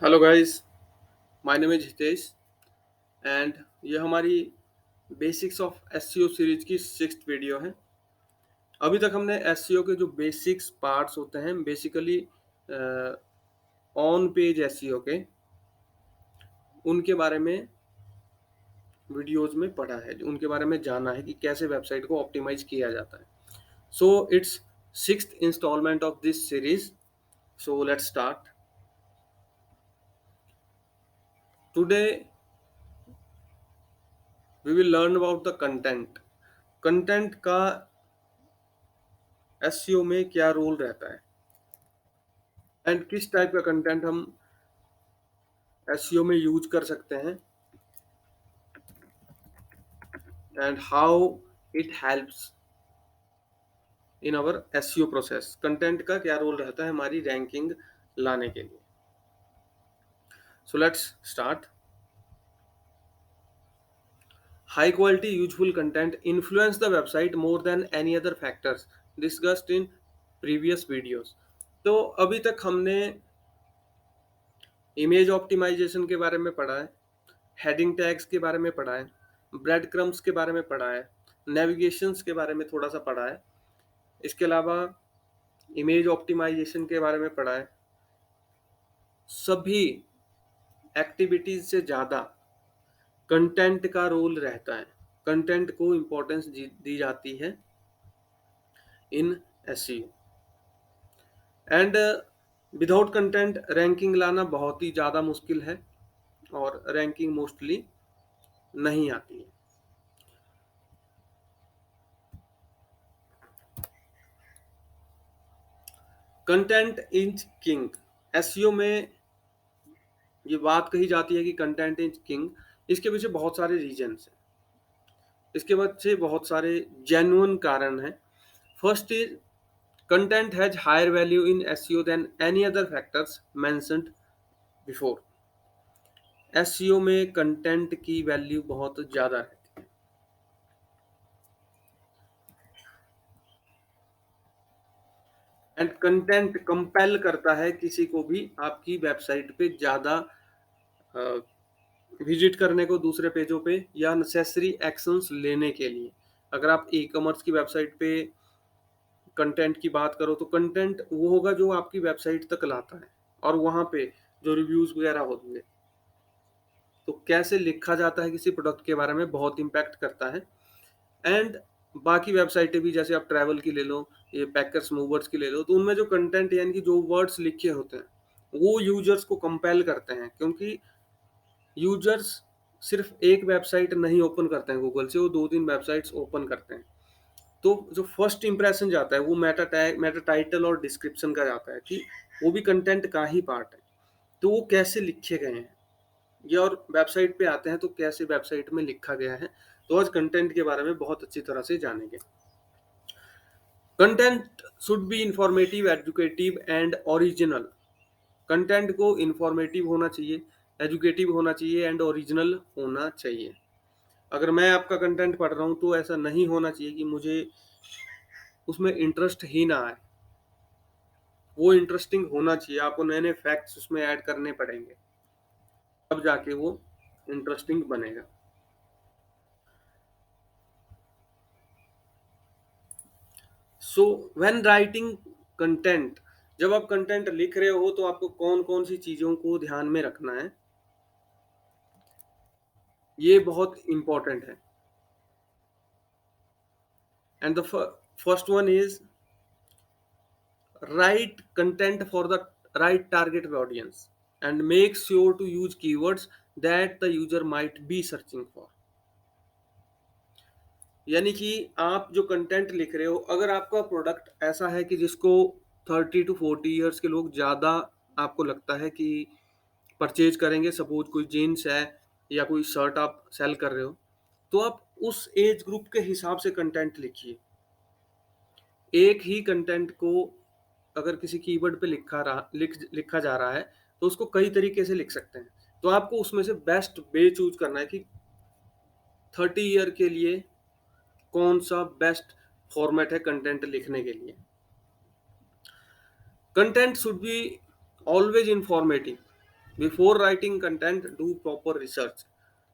Hello guys, my name is Hitesh and ये हमारी basics of SEO series की sixth video है। अभी तक हमने एसईओ के जो बेसिक्स पार्ट्स होते हैं बेसिकली ऑन पेज एसईओ के उनके बारे में वीडियोस में पढ़ा है, उनके बारे में जाना है कि कैसे वेबसाइट को ऑप्टिमाइज किया जाता है। So it's sixth instalment of this series. So let's start today. We will learn about the content. Content का एसईओ में क्या रोल रहता है एंड किस टाइप का कंटेंट हम एसईओ में यूज कर सकते हैं and how it helps in our SEO process. Content का क्या रोल रहता है हमारी रैंकिंग लाने के लिए। सो let's start. High quality useful content influence the website more than any other factors discussed in previous videos. तो अभी तक हमने इमेज ऑप्टिमाइजेशन के बारे में पढ़ा है, हेडिंग टैग्स के बारे में पढ़ा है, ब्रेड क्रम्स के बारे में पढ़ा है, नेविगेशंस के बारे में थोड़ा सा पढ़ा है। इसके अलावा इमेज ऑप्टिमाइजेशन के बारे में पढ़ा है। सभी एक्टिविटीज से ज़्यादा कंटेंट का रोल रहता है, कंटेंट को इम्पोर्टेंस दी जाती है इन SEO and without content ranking लाना बहुत ही ज़्यादा मुश्किल है और रैंकिंग मोस्टली नहीं आती है। Content is king. एसईओ में ये बात कही जाती है कि कंटेंट इज किंग। इसके पीछे बहुत सारे रीजंस हैं, इसके पीछे बहुत सारे जेन्युइन कारण हैं। First is content has higher value in SEO than any other factors mentioned before. SEO में कंटेंट की वैल्यू बहुत ज़्यादा रहती है एंड कंटेंट कंपेल करता है किसी को भी आपकी वेबसाइट पे ज़्यादा विजिट करने को दूसरे पेजों पे या नेसेसरी एक्शंस लेने के लिए। अगर आप ई कॉमर्स की वेबसाइट पे कंटेंट की बात करो तो कंटेंट वो होगा जो आपकी वेबसाइट तक लाता है और वहाँ पे जो रिव्यूज वगैरह होंगे तो कैसे लिखा जाता है किसी प्रोडक्ट के बारे में बहुत इम्पैक्ट करता है। एंड बाकी वेबसाइटें भी जैसे आप ट्रैवल की ले लो, ये पैकर्स मूवर्स की ले लो, तो उनमें जो कंटेंट यानी कि जो वर्ड्स लिखे होते हैं वो यूजर्स को कंपेल करते हैं, क्योंकि यूजर्स सिर्फ एक वेबसाइट नहीं ओपन करते हैं गूगल से, वो दो तीन वेबसाइट्स ओपन करते हैं। तो जो फर्स्ट इंप्रेशन जाता है वो मेटा टैग, मेटा टाइटल और डिस्क्रिप्शन का जाता है कि वो भी कंटेंट का ही पार्ट है। तो वो कैसे लिखे गए हैं ये, और वेबसाइट पे आते हैं तो कैसे वेबसाइट में लिखा गया है। तो आज कंटेंट के बारे में बहुत अच्छी तरह से जानेंगे। Content should be informative, educative and original. Content को इंफॉर्मेटिव होना चाहिए, एजुकेटिव होना चाहिए एंड ओरिजिनल होना चाहिए। अगर मैं आपका कंटेंट पढ़ रहा हूँ तो ऐसा नहीं होना चाहिए कि मुझे उसमें इंटरेस्ट ही ना आए। वो इंटरेस्टिंग होना चाहिए, आपको नए नए फैक्ट्स उसमें ऐड करने पड़ेंगे, तब जाके वो इंटरेस्टिंग बनेगा। सो व्हेन राइटिंग कंटेंट, जब आप कंटेंट लिख रहे हो तो आपको कौन कौन सी चीज़ों को ध्यान में रखना है, ये बहुत इंपॉर्टेंट है। And the first one is write content for the right target audience and make sure to use keywords that the user might be searching for। यानी कि आप जो कंटेंट लिख रहे हो, अगर आपका प्रोडक्ट ऐसा है कि जिसको 30 to 40 ईयर्स के लोग ज़्यादा आपको लगता है कि परचेज करेंगे, सपोज कोई जीन्स है या कोई शर्ट आप सेल कर रहे हो, तो आप उस एज ग्रुप के हिसाब से कंटेंट लिखिए। एक ही कंटेंट को अगर किसी कीवर्ड पे लिखा जा रहा है तो उसको कई तरीके से लिख सकते हैं। तो आपको उसमें से बेस्ट वे चूज करना है कि 30 ईयर के लिए कौन सा बेस्ट फॉर्मेट है कंटेंट लिखने के लिए। Content should be always informative. Before writing content do proper research.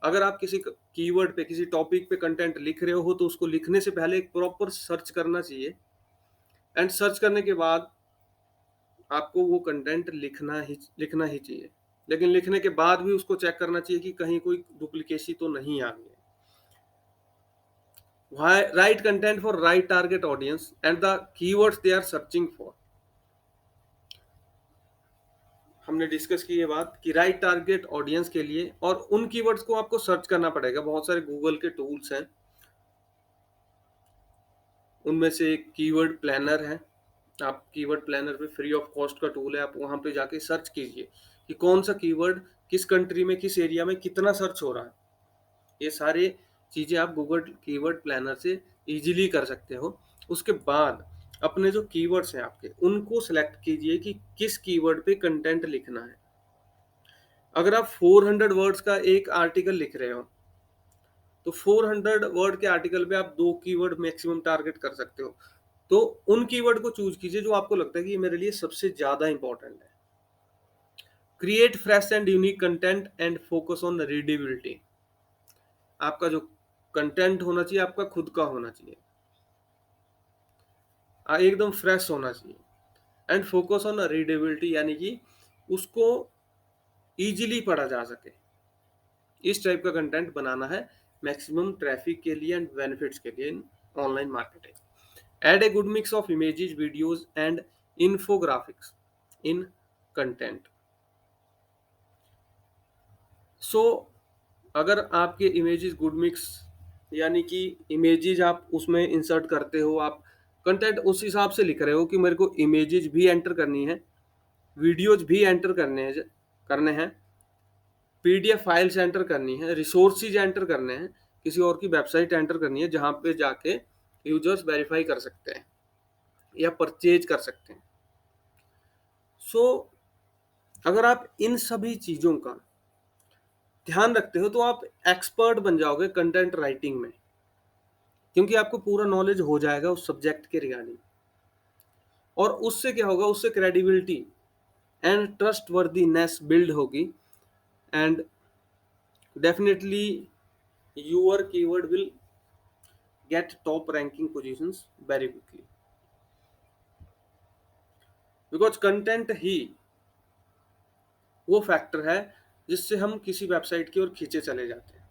अगर आप किसी कीवर्ड पे, किसी टॉपिक पे कंटेंट लिख रहे हो तो उसको लिखने से पहले एक प्रॉपर सर्च करना चाहिए, एंड सर्च करने के बाद आपको वो कंटेंट लिखना ही चाहिए। लेकिन लिखने के बाद भी उसको चेक करना चाहिए कि कहीं कोई डुप्लीकेसी तो नहीं आ गई है। Write content for right target audience and the keywords they are searching for। हमने डिस्कस की ये बात कि राइट टारगेट ऑडियंस के लिए और उन कीवर्ड्स को आपको सर्च करना पड़ेगा। बहुत सारे गूगल के टूल्स हैं, उनमें से एक कीवर्ड प्लानर है। आप कीवर्ड प्लानर पे फ्री ऑफ कॉस्ट का टूल है, आप वहां पे जाके सर्च कीजिए कि कौन सा कीवर्ड किस कंट्री में, किस एरिया में कितना सर्च हो रहा है। ये सारी चीजें आप गूगल कीवर्ड प्लानर से इजीली कर सकते हो। उसके बाद अपने जो कीवर्ड्स हैं आपके, उनको सिलेक्ट कीजिए कि किस कीवर्ड पे कंटेंट लिखना है। अगर आप 400 वर्ड्स का एक आर्टिकल लिख रहे हो तो 400 वर्ड के आर्टिकल पे आप 2 कीवर्ड मैक्सिमम टारगेट कर सकते हो। तो उन कीवर्ड को चूज कीजिए जो आपको लगता है कि ये मेरे लिए सबसे ज्यादा इंपॉर्टेंट है। Create fresh and unique content and focus on readability. आपका जो कंटेंट होना चाहिए आपका खुद का होना चाहिए, एकदम फ्रेश होना चाहिए। एंड फोकस ऑन रीडेबिलिटी, यानी कि उसको इजीली पढ़ा जा सके। इस टाइप का कंटेंट बनाना है मैक्सिमम ट्रैफिक के लिए एंड बेनिफिट्स के लिए in online marketing. Add a good mix of images, videos and infographics in content. So अगर आपके इमेजेस गुड मिक्स, यानी कि इमेजेस आप उसमें इंसर्ट करते हो, आप कंटेंट उस हिसाब से लिख रहे हो कि मेरे को इमेजेस भी एंटर करनी है, वीडियोज भी एंटर करने हैं, पीडीएफ फाइल्स एंटर करनी है, रिसोर्सेज एंटर करने हैं, किसी और की वेबसाइट एंटर करनी है जहां पे जाके यूजर्स वेरीफाई कर सकते हैं या परचेज कर सकते हैं। सो अगर आप इन सभी चीजों का ध्यान रखते हो तो आप एक्सपर्ट बन जाओगे कंटेंट राइटिंग में, क्योंकि आपको पूरा नॉलेज हो जाएगा उस सब्जेक्ट के रिगार्डिंग। और उससे क्या होगा, उससे क्रेडिबिलिटी एंड ट्रस्टवर्दीनेस बिल्ड होगी, and definitely your keyword will get top ranking positions very quickly, because content ही वो फैक्टर है जिससे हम किसी वेबसाइट की ओर खींचे चले जाते हैं।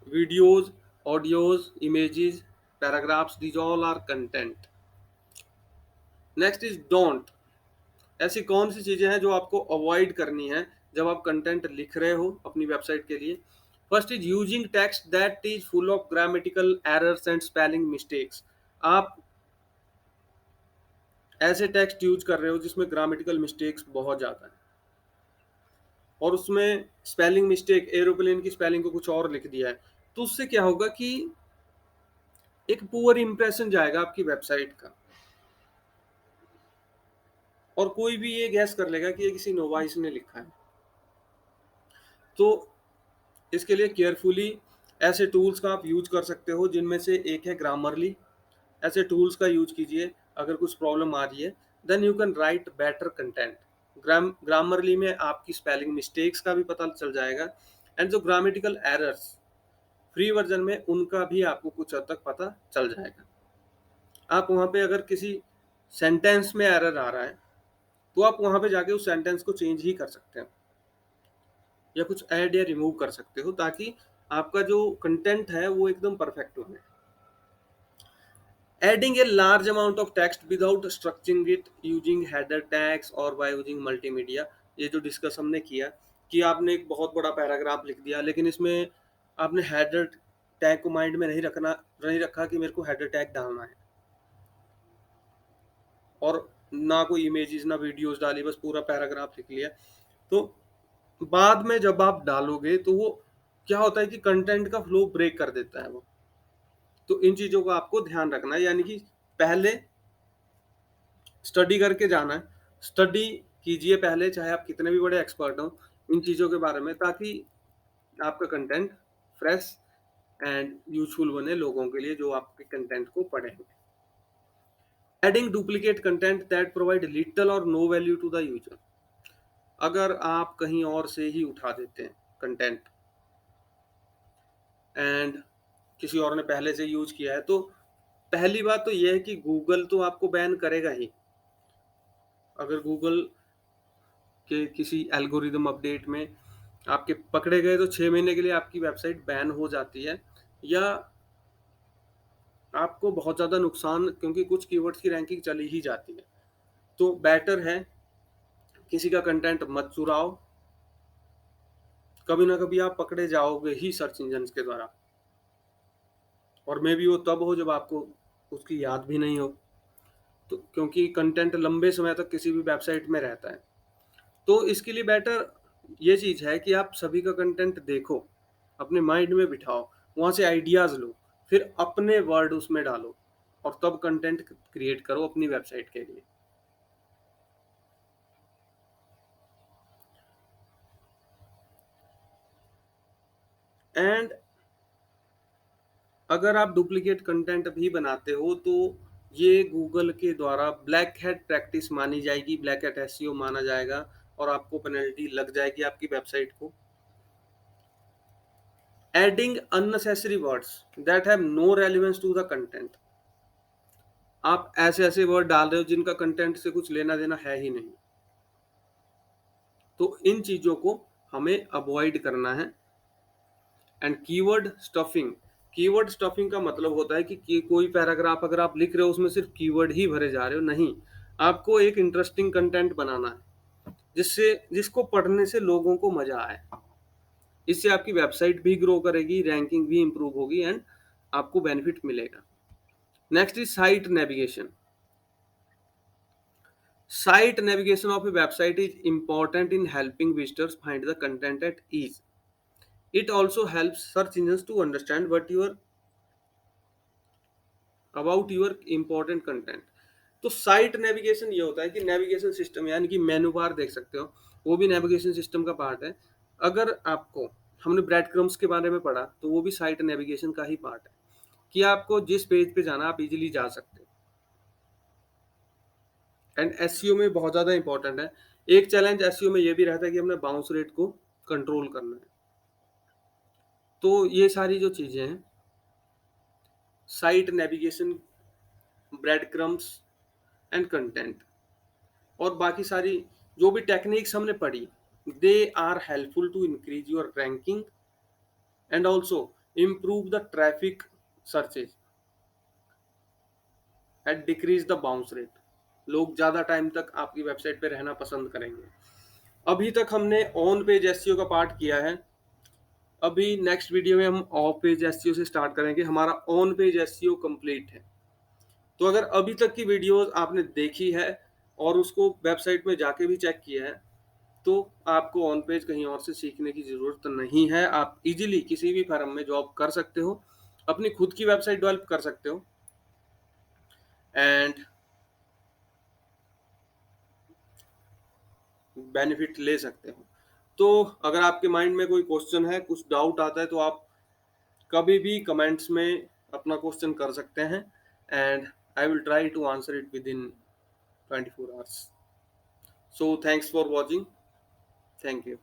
Videos, audios, images, paragraphs, these all are content. Next is don't. ऐसी कौन सी चीजें हैं जो आपको अवॉइड करनी है जब आप कंटेंट लिख रहे हो अपनी वेबसाइट के लिए। First is using text that is full of grammatical errors and spelling mistakes. आप ऐसे टेक्स्ट यूज कर रहे हो जिसमें ग्रामेटिकल मिस्टेक्स बहुत ज्यादा है, और उसमें स्पेलिंग मिस्टेक, एरोप्लेन की स्पेलिंग को कुछ और लिख दिया है, तो उससे क्या होगा कि एक पुअर इंप्रेशन जाएगा आपकी वेबसाइट का, और कोई भी ये गैस कर लेगा कि ये किसी नोवाइस ने लिखा है। तो इसके लिए केयरफुली ऐसे टूल्स का आप यूज कर सकते हो, जिनमें से एक है ग्रामरली। ऐसे टूल्स का यूज कीजिए। अगर कुछ प्रॉब्लम आ रही है then you can write better content. Grammarly में आपकी स्पेलिंग मिस्टेक्स का भी पता चल जाएगा, एंड जो ग्रामेटिकल एरर्स फ्री वर्जन में उनका भी आपको कुछ हद तक पता चल जाएगा। आप वहां पे अगर किसी सेंटेंस में एरर आ रहा है तो आप वहां पे जाके उस सेंटेंस को चेंज ही कर सकते हैं, या कुछ ऐड या रिमूव कर सकते हो, ताकि आपका जो कंटेंट है वो एकदम परफेक्ट हो। Adding a large amount of text without structuring it using header tags or by using multimedia। ये जो डिस्कस हमने किया कि आपने एक बहुत बड़ा पैराग्राफ लिख दिया, लेकिन इसमें आपने हेडर टैग को माइंड में नहीं रखा कि मेरे को हेडर टैग डालना है, और ना कोई इमेजेस ना वीडियोस डाली, बस पूरा पैराग्राफ लिख लिया। तो बाद में जब आप डालोगे तो वो क्या होता है कि कंटेंट का फ्लो ब्रेक कर देता है वो। तो इन चीजों का आपको ध्यान रखना है, यानी कि पहले स्टडी करके जाना है। स्टडी कीजिए पहले, चाहे आप कितने भी बड़े एक्सपर्ट हो इन चीज़ों के बारे में, ताकि आपका कंटेंट फ्रेश एंड यूजफुल बने लोगों के लिए जो आपके कंटेंट को पढ़ेंगे। Adding duplicate content that provide little और no value to the user. अगर आप कहीं और से ही उठा देते हैं कंटेंट एंड किसी और ने पहले से यूज़ किया है, तो पहली बात तो ये है कि गूगल तो आपको बैन करेगा ही। अगर गूगल के किसी एल्गोरिदम अपडेट में आपके पकड़े गए तो 6 महीने के लिए आपकी वेबसाइट बैन हो जाती है, या आपको बहुत ज़्यादा नुकसान, क्योंकि कुछ कीवर्ड्स की रैंकिंग चली ही जाती है। तो बेटर है किसी का कंटेंट मत चुराओ, कभी ना कभी आप पकड़े जाओगे ही सर्च इंजन्स के द्वारा, और मे बी वो तब हो जब आपको उसकी याद भी नहीं हो। तो क्योंकि कंटेंट लंबे समय तक किसी भी वेबसाइट में रहता है, तो इसके लिए बेटर ये चीज़ है कि आप सभी का कंटेंट देखो, अपने माइंड में बिठाओ, वहाँ से आइडियाज़ लो, फिर अपने वर्ड उसमें डालो और तब कंटेंट क्रिएट करो अपनी वेबसाइट के लिए। एंड अगर आप डुप्लीकेट कंटेंट भी बनाते हो तो ये गूगल के द्वारा ब्लैक हैट प्रैक्टिस मानी जाएगी, ब्लैक हैट एसईओ माना जाएगा और आपको पेनल्टी लग जाएगी आपकी वेबसाइट को। Adding unnecessary words that have no relevance to the content. आप ऐसे ऐसे वर्ड डाल रहे हो जिनका कंटेंट से कुछ लेना देना है ही नहीं, तो इन चीजों को हमें अवॉइड करना है। एंड कीवर्ड स्टफिंग का मतलब होता है कि कोई पैराग्राफ अगर आप लिख रहे हो उसमें सिर्फ कीवर्ड ही भरे जा रहे हो, नहीं, आपको एक इंटरेस्टिंग कंटेंट बनाना है जिससे जिसको पढ़ने से लोगों को मजा आए। इससे आपकी वेबसाइट भी ग्रो करेगी, रैंकिंग भी इंप्रूव होगी एंड आपको बेनिफिट मिलेगा। Next is site navigation. Site navigation of a website is important in helping visitors find the content at ease. It also helps search engines to understand what your about your important content. तो site navigation ये होता है कि navigation system, यानी कि मेनू बार देख सकते हो, वो भी नेविगेशन सिस्टम का पार्ट है। अगर आपको हमने ब्रेड क्रम्स के बारे में पढ़ा तो वो भी साइट नेविगेशन का ही पार्ट है कि आपको जिस पेज पे जाना आप इजीली जा सकते हो। एंड एसईओ में बहुत ज़्यादा इंपॉर्टेंट है। एक चैलेंज एसईओ में ये भी रहता है कि हमने बाउंस रेट को कंट्रोल करना है। तो ये सारी जो चीज़ें हैं, site navigation, breadcrumbs and content, और बाकी सारी जो भी टेक्निक्स हमने पढ़ी, they are helpful to increase your ranking and also improve the traffic searches and decrease the bounce rate. लोग ज़्यादा टाइम तक आपकी वेबसाइट पे रहना पसंद करेंगे। अभी तक हमने ऑन पेज एसईओ का पार्ट किया है। अभी नेक्स्ट वीडियो में हम ऑफ पेज एसईओ से स्टार्ट करेंगे। हमारा ऑन पेज एसईओ कंप्लीट है। तो अगर अभी तक की वीडियोस आपने देखी है और उसको वेबसाइट में जाके भी चेक किया है, तो आपको ऑन पेज कहीं और से सीखने की ज़रूरत नहीं है। आप इजीली किसी भी फर्म में जॉब कर सकते हो, अपनी खुद की वेबसाइट डेवलप कर सकते हो एंड बेनिफिट ले सकते हो। तो अगर आपके माइंड में कोई क्वेश्चन है, कुछ डाउट आता है, तो आप कभी भी कमेंट्स में अपना क्वेश्चन कर सकते हैं and I will try to answer it within 24 hours. So thanks for watching. Thank you.